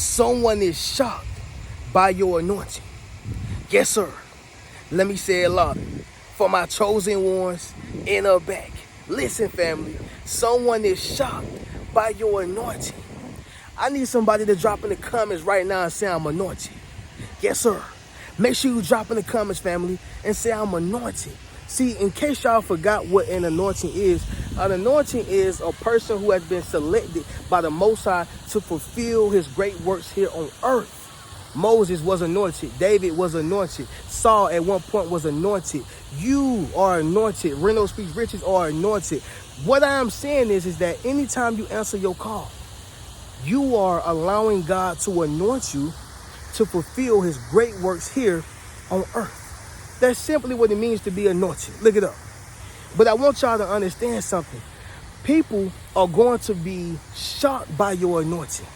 Someone is shocked by your anointing. Yes, sir. Let me say it louder. For my chosen ones in the back. Listen, family. Someone is shocked by your anointing. I need somebody to drop in the comments right now and say I'm anointed. Yes, sir. Make sure you drop in the comments, family, and say I'm anointed. See, in case y'all forgot what an anointing is, an anointing is a person who has been selected by the Most High to fulfill his great works here on earth. Moses was anointed. David was anointed. Saul at one point was anointed. You are anointed. Reno Speaks Riches are anointed. What I'm saying is that anytime you answer your call, you are allowing God to anoint you to fulfill his great works here on earth. That's simply what it means to be anointed. Look it up. But I want y'all to understand something. People are going to be shocked by your anointing.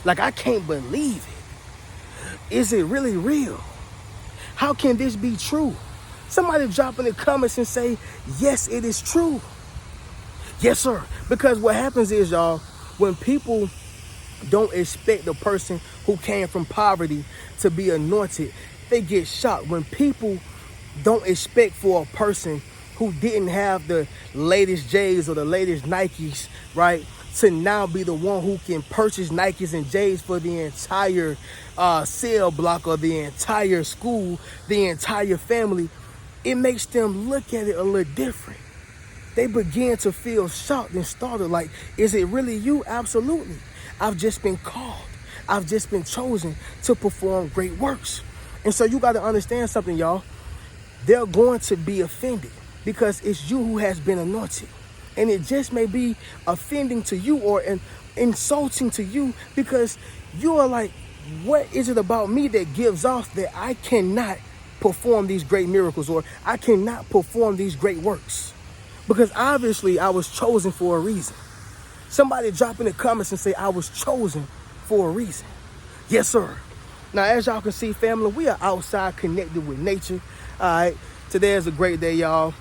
Like, I can't believe it. Is it really real? How can this be true? Somebody drop in the comments and say, yes, it is true. Yes, sir. Because what happens is, y'all, when people don't expect the person who came from poverty to be anointed, they get shocked. When people don't expect for a person who didn't have the latest J's or the latest Nikes, right, to now be the one who can purchase Nikes and J's for the entire cell block or the entire school, the entire family, it makes them look at it a little different. They begin to feel shocked and startled. Like, is it really you? Absolutely. I've just been called. I've just been chosen to perform great works. And so you got to understand something, y'all. They're going to be offended because it's you who has been anointed. And it just may be offending to you or insulting to you because you are like, what is it about me that gives off that I cannot perform these great miracles or I cannot perform these great works? Because obviously I was chosen for a reason. Somebody drop in the comments and say I was chosen for a reason. Yes, sir. Now, as y'all can see, family, we are outside connected with nature. All right. Today is a great day, y'all.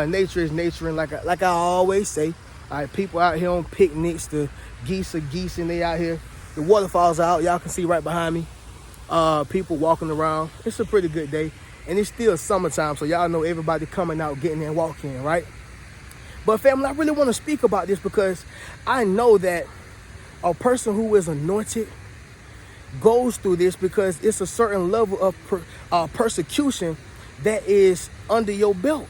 Nature is naturing, like I always say. All right, people out here on picnics. The geese are geese and they out here. The waterfalls are out. Y'all can see right behind me. People walking around. It's a pretty good day. And it's still summertime, so y'all know everybody coming out, getting in, walking, right? But family, I really want to speak about this because I know that a person who is anointed goes through this because it's a certain level of persecution that is under your belt.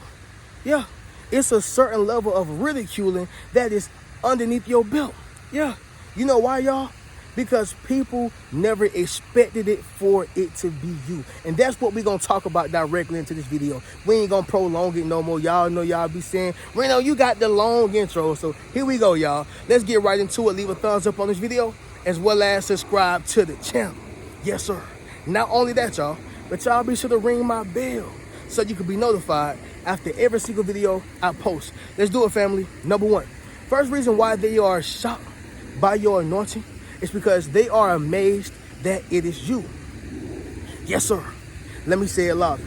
Yeah, it's a certain level of ridiculing that is underneath your belt. Yeah, you know why, y'all? Because people never expected it for it to be you. And that's what we're going to talk about directly into this video. We ain't going to prolong it no more. Y'all know y'all be saying, Reno, you got the long intro. So here we go, y'all. Let's get right into it. Leave a thumbs up on this video as well as subscribe to the channel. Yes, sir. Not only that, y'all, but y'all be sure to ring my bell so you can be notified after every single video I post. Let's do it, family. Number one, first reason why they are shocked by your anointing is because they are amazed that it is you. Yes, sir. Let me say it louder.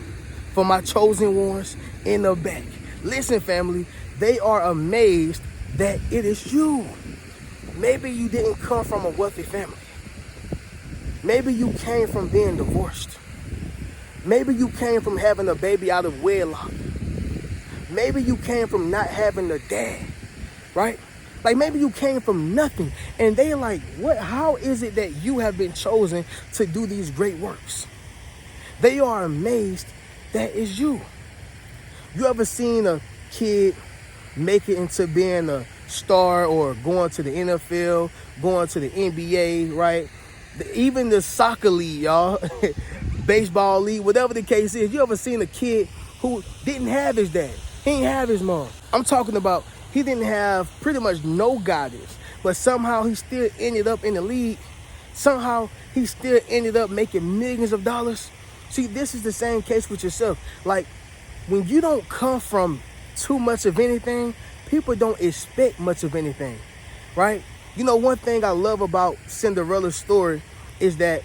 For my chosen ones in the back. Listen, family, they are amazed that it is you. Maybe you didn't come from a wealthy family. Maybe you came from being divorced. Maybe you came from having a baby out of wedlock. Maybe you came from not having a dad, right? Like maybe you came from nothing and they like, what? How is it that you have been chosen to do these great works? They are amazed that it's you. You ever seen a kid make it into being a star or going to the NFL, going to the NBA, right? Even the soccer league, y'all, baseball league, whatever the case is. You ever seen a kid who didn't have his dad? He didn't have his mom. I'm talking about he didn't have pretty much no guidance, but somehow he still ended up in the league. Somehow he still ended up making millions of dollars. See, this is the same case with yourself. Like when you don't come from too much of anything, people don't expect much of anything, right? You know, one thing I love about Cinderella's story is that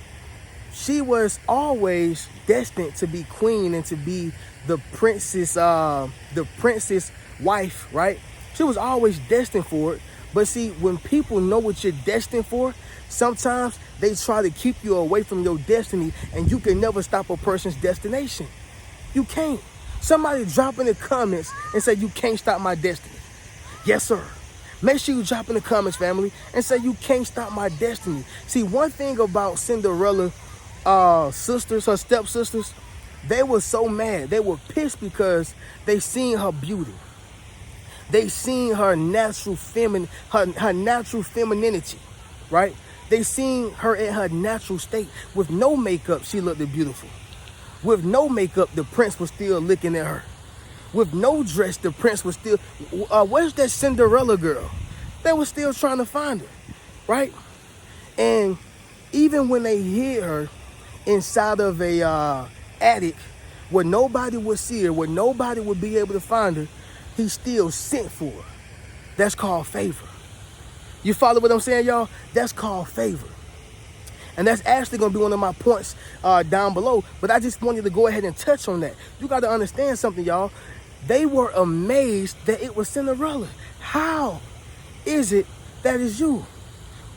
she was always destined to be queen and to be the princess wife, right? She was always destined for it. But see, when people know what you're destined for, Sometimes they try to keep you away from your destiny, and you can never stop a person's destination. You can't. Somebody drop in the comments and say, you can't stop my destiny. Yes, sir. Make sure you drop in the comments, family, and say, you can't stop my destiny. See, one thing about Cinderella sisters, her stepsisters, they were so mad. They were pissed because they seen her beauty. They seen her natural her natural femininity, right? They seen her in her natural state. With no makeup, she looked beautiful. With no makeup, the prince was still looking at her. With no dress, the prince was still, where's that Cinderella girl? They were still trying to find her, right? And even when they hid her inside of a attic where nobody would see her, where nobody would be able to find her, he still sent for her. That's called favor. You follow what I'm saying, y'all? That's called favor. And that's actually going to be one of my points down below. But I just wanted to go ahead and touch on that. You got to understand something, y'all. They were amazed that it was Cinderella. How is it that is you?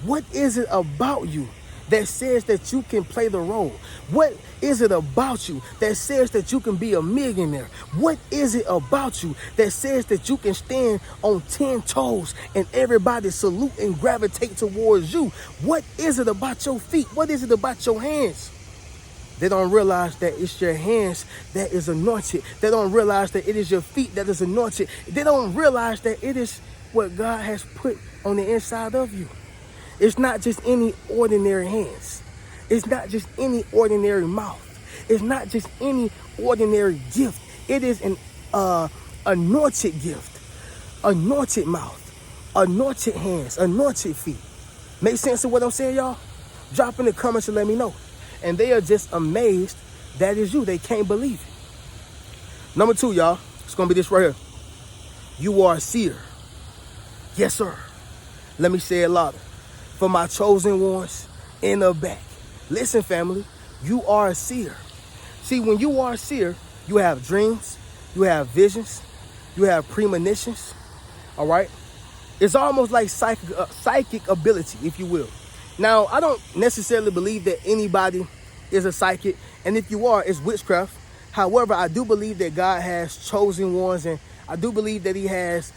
What is it about you that says that you can play the role? What is it about you that says that you can be a millionaire? What is it about you that says that you can stand on 10 toes and everybody salute and gravitate towards you? What is it about your feet? What is it about your hands? They don't realize that it's your hands that is anointed. They don't realize that it is your feet that is anointed. They don't realize that it is what God has put on the inside of you. It's not just any ordinary hands. It's not just any ordinary mouth. It's not just any ordinary gift. It is an anointed gift, anointed mouth, anointed hands, anointed feet. Make sense of what I'm saying, y'all? Drop in the comments and let me know. And they are just amazed that is you. They can't believe it. Number 2, y'all, it's going to be this right here. You are a seer. Yes, sir. Let me say it louder. For my chosen ones in the back. Listen, family, you are a seer. See, when you are a seer, you have dreams, you have visions, you have premonitions, all right? It's almost like psychic ability, if you will. Now, I don't necessarily believe that anybody is a psychic, and if you are, it's witchcraft. However, I do believe that God has chosen ones, and I do believe that he has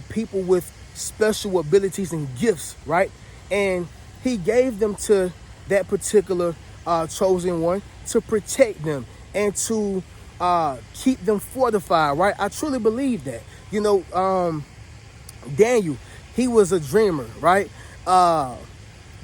people with special abilities and gifts, right? And he gave them to that particular chosen one to protect them and to keep them fortified, right? I truly believe that. You know, Daniel, he was a dreamer, right?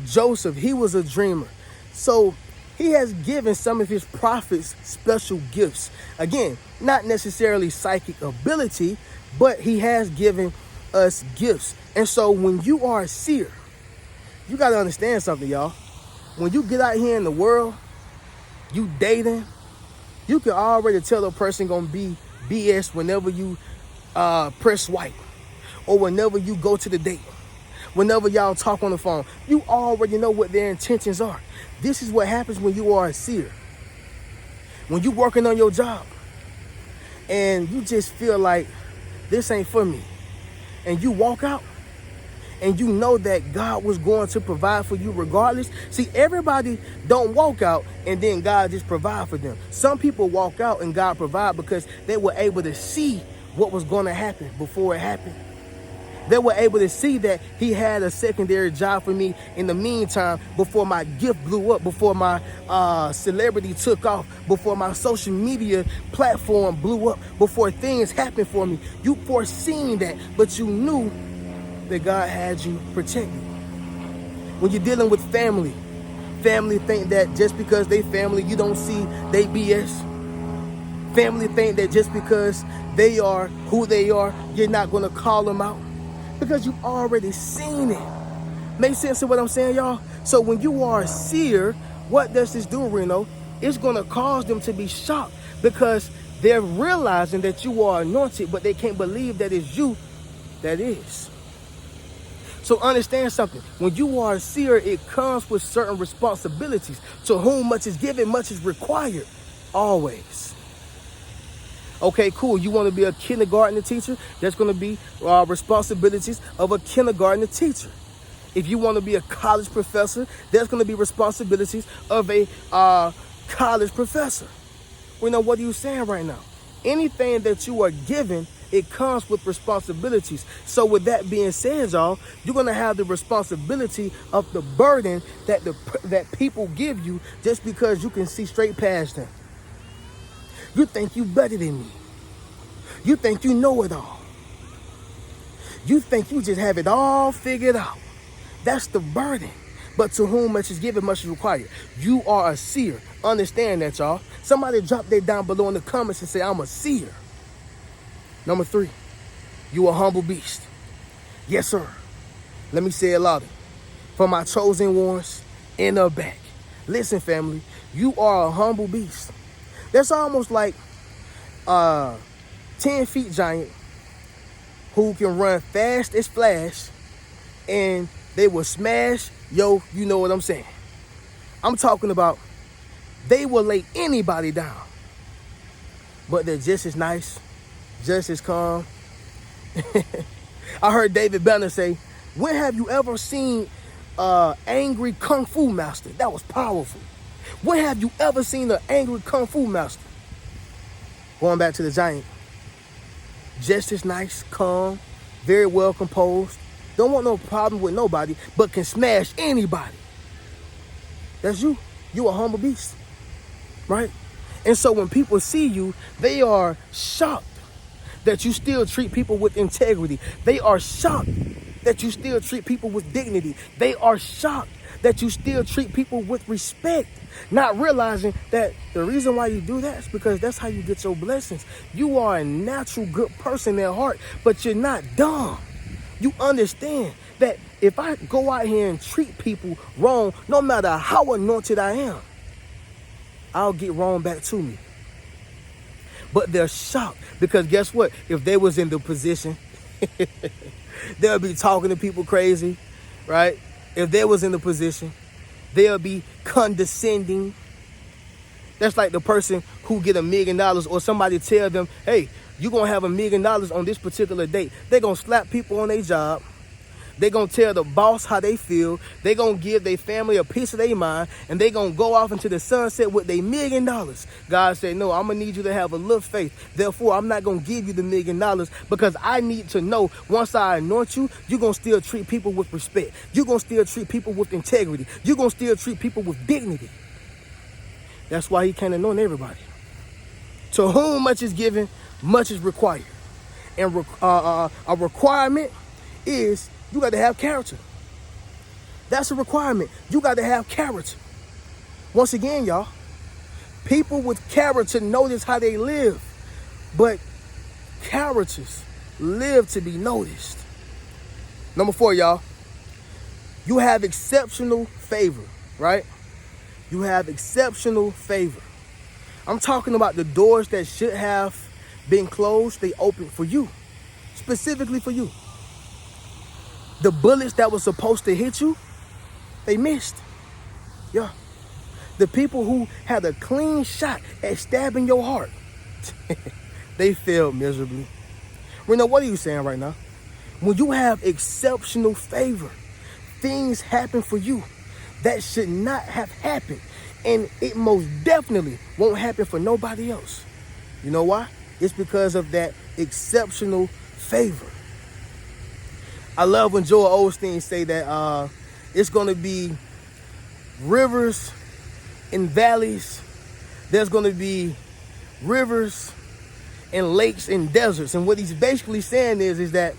Joseph, he was a dreamer. So he has given some of his prophets special gifts. Again, not necessarily psychic ability, but he has given us gifts. And so when you are a seer, you got to understand something, y'all. When you get out here in the world, you dating, you can already tell a person going to be BS whenever you press swipe or whenever you go to the date. Whenever y'all talk on the phone, you already know what their intentions are. This is what happens when you are a seer. When you working on your job and you just feel like this ain't for me, and you walk out and you know that God was going to provide for you regardless. See, everybody don't walk out and then God just provide for them. Some people walk out and God provide because they were able to see what was going to happen before it happened. They were able to see that he had a secondary job for me in the meantime, before my gift blew up, before my celebrity took off, before my social media platform blew up, before things happened for me. You foreseen that, but you knew that God had you protected. When you're dealing with family, family think that just because they family, you don't see they BS. Family think that just because they are who they are, you're not going to call them out. Because you've already seen it. Make sense of what I'm saying, y'all? So when you are a seer, what does this do, Reno? It's going to cause them to be shocked because they're realizing that you are anointed, but they can't believe that it's you that is. So understand something. When you are a seer, it comes with certain responsibilities. To whom much is given, much is required. Always. Okay, cool. You want to be a kindergarten teacher? That's going to be responsibilities of a kindergarten teacher. If you want to be a college professor, there's going to be responsibilities of a college professor. Well, now, what are you saying right now? Anything that you are given, it comes with responsibilities. So with that being said, y'all, you're going to have the responsibility of the burden that people give you just because you can see straight past them. You think you better than me. You think you know it all. You think you just have it all figured out. That's the burden. But to whom much is given, much is required. You are a seer. Understand that, y'all. Somebody drop that down below in the comments and say, I'm a seer. Number 3, you a humble beast. Yes, sir. Let me say it louder. For my chosen ones in the back. Listen, family, you are a humble beast. That's almost like a 10-feet giant who can run fast as Flash, and they will smash, you know what I'm saying. I'm talking about they will lay anybody down, but they're just as nice, just as calm. I heard David Banner say, when have you ever seen an angry Kung Fu master? That was powerful. When have you ever seen an angry Kung Fu master? Going back to the giant. Just as nice, calm, very well composed. Don't want no problem with nobody, but can smash anybody. That's you. You a humble beast, right? And so when people see you, they are shocked that you still treat people with integrity. They are shocked that you still treat people with dignity. They are shocked that you still treat people with respect, not realizing that the reason why you do that is because that's how you get your blessings. You are a natural good person at heart, but you're not dumb. You understand that if I go out here and treat people wrong, no matter how anointed I am, I'll get wrong back to me. But they're shocked because guess what? If they was in the position, they'll be talking to people crazy, right? If they was in the position, they'll be condescending. That's like the person who get $1 million or somebody tell them, hey, you're going to have $1 million on this particular date. They're going to slap people on their job. They're going to tell the boss how they feel. They're going to give their family a piece of their mind. And they're going to go off into the sunset with their $1 million. God said, no, I'm going to need you to have a little faith. Therefore, I'm not going to give you the $1 million because I need to know once I anoint you, you're going to still treat people with respect. You're going to still treat people with integrity. You're going to still treat people with dignity. That's why he can't anoint everybody. To whom much is given, much is required. And a requirement is you got to have character. That's a requirement. You got to have character. Once again, y'all, people with character notice how they live, but characters live to be noticed. Number 4, y'all, you have exceptional favor, right? You have exceptional favor. I'm talking about the doors that should have been closed, they open for you, specifically for you. The bullets that were supposed to hit you, they missed. Yeah. The people who had a clean shot at stabbing your heart, they failed miserably. Reno, what are you saying right now? When you have exceptional favor, things happen for you that should not have happened. And it most definitely won't happen for nobody else. You know why? It's because of that exceptional favor. I love when Joel Osteen say that it's going to be rivers and valleys. There's going to be rivers and lakes and deserts. And what he's basically saying is that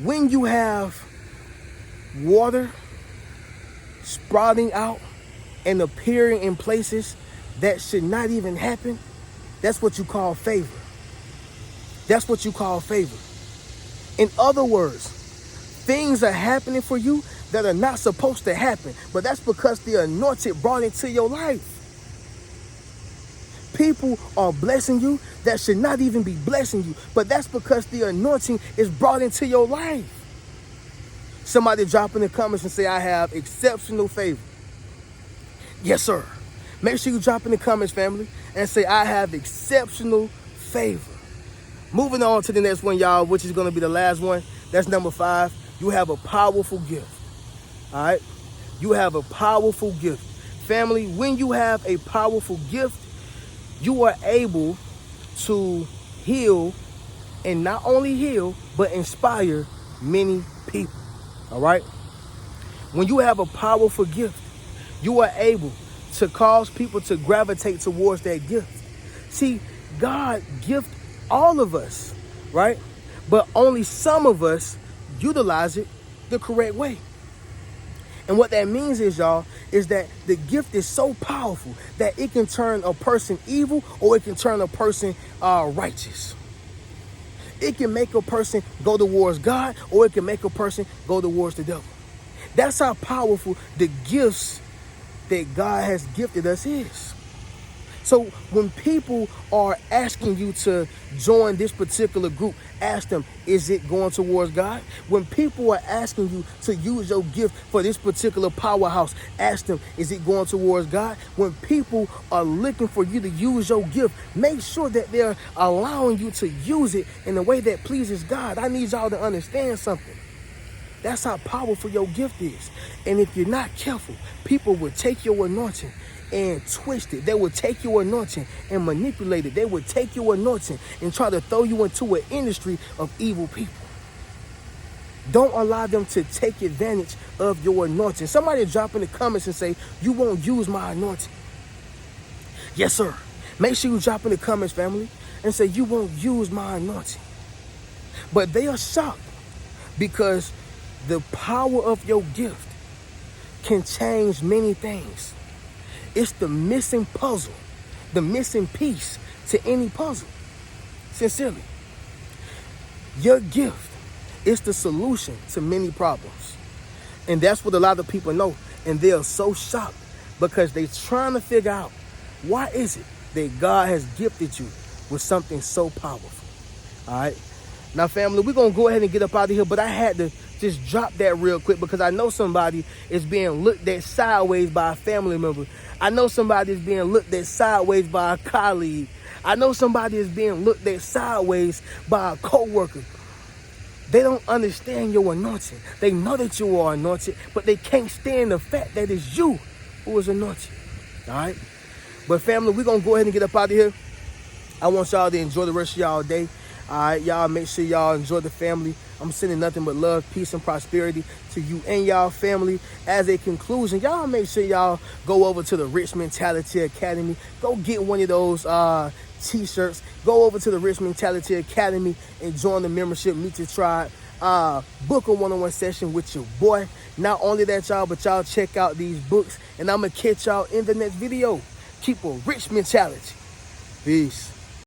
when you have water sprouting out and appearing in places that should not even happen, that's what you call favor. That's what you call favor. In other words, things are happening for you that are not supposed to happen, but that's because the anointed brought into your life. People are blessing you that should not even be blessing you, but that's because the anointing is brought into your life. Somebody drop in the comments and say, I have exceptional favor. Yes, sir. Make sure you drop in the comments, family, and say, I have exceptional favor. Moving on to the next one, y'all, which is going to be the last one. That's number 5. You have a powerful gift. All right? You have a powerful gift. Family, when you have a powerful gift, you are able to heal, and not only heal, but inspire many people. All right? When you have a powerful gift, you are able to cause people to gravitate towards that gift. See, God gift all of us, right? But only some of us utilize it the correct way. And what that means is, y'all, is that the gift is so powerful that it can turn a person evil or it can turn a person righteous. It can make a person go towards God or it can make a person go towards the devil. That's how powerful the gifts that God has gifted us is. So when people are asking you to join this particular group, ask them, is it going towards God? When people are asking you to use your gift for this particular powerhouse, ask them, is it going towards God? When people are looking for you to use your gift, make sure that they're allowing you to use it in a way that pleases God. I need y'all to understand something. That's how powerful your gift is. And if you're not careful, people will take your anointing and twist it. They will take your anointing and manipulate it. They will take your anointing and try to throw you into an industry of evil people. Don't allow them to take advantage of your anointing. Somebody drop in the comments and say, you won't use my anointing. Yes, sir. Make sure you drop in the comments, family, and say, you won't use my anointing. But they are shocked because the power of your gift can change many things. It's the missing puzzle, the missing piece to any puzzle. Sincerely. Your gift is the solution to many problems. And that's what a lot of people know. And they are so shocked because they're trying to figure out, why is it that God has gifted you with something so powerful? All right. Now, family, we're going to go ahead and get up out of here, but I had to just drop that real quick because I know somebody is being looked at sideways by a family member. I know somebody is being looked at sideways by a colleague. I know somebody is being looked at sideways by a co-worker. They don't understand your anointing. They know that you are anointed, but they can't stand the fact that it's you who is anointed. All right? But family, we're going to go ahead and get up out of here. I want y'all to enjoy the rest of y'all day. All right, y'all, make sure y'all enjoy the family. I'm sending nothing but love, peace, and prosperity to you and y'all family. As a conclusion, y'all make sure y'all go over to the Rich Mentality Academy. Go get one of those t-shirts. Go over to the Rich Mentality Academy and join the membership, meet your tribe. Book a one-on-one session with your boy. Not only that, y'all, but y'all check out these books. And I'm going to catch y'all in the next video. Keep a rich mentality. Peace.